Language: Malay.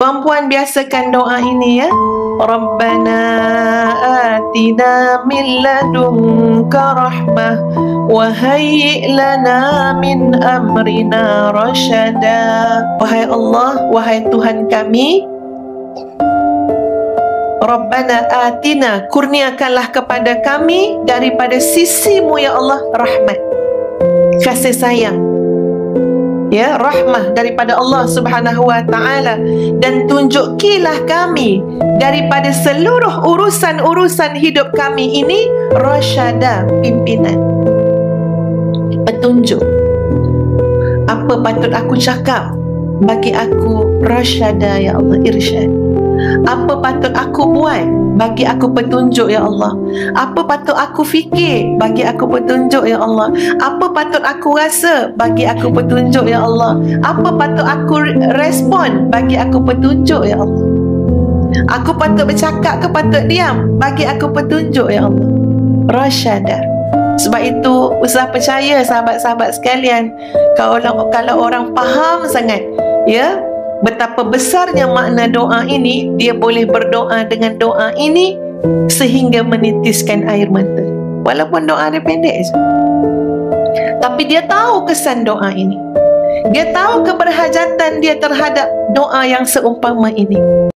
Puan-puan biasakan doa ini ya. Rabbana atina min ladunka rahmah wa hayyi' lana min amrina rasyada. Wahai Allah, wahai Tuhan kami, Rabbana atina, kurniakanlah kepada kami daripada sisi-Mu ya Allah rahmat, kasih sayang, ya, rahmah daripada Allah Subhanahu wa taala, dan tunjukilah kami daripada seluruh urusan-urusan hidup kami ini rasyada, pimpinan, petunjuk. Apa patut aku cakap, bagi aku rasyada ya Allah, irsyad. Apa patut aku buat, bagi aku petunjuk ya Allah. Apa patut aku fikir, bagi aku petunjuk ya Allah. Apa patut aku rasa, bagi aku petunjuk ya Allah. Apa patut aku respon, bagi aku petunjuk ya Allah. Aku patut bercakap ke patut diam, bagi aku petunjuk ya Allah. Rasyada. Sebab itu usah percaya sahabat-sahabat sekalian, kalau orang faham sangat ya betapa besarnya makna doa ini, dia boleh berdoa dengan doa ini sehingga menitiskan air mata. Walaupun doa dia pendek saja, tapi dia tahu kesan doa ini. Dia tahu keberhajatan dia terhadap doa yang seumpama ini.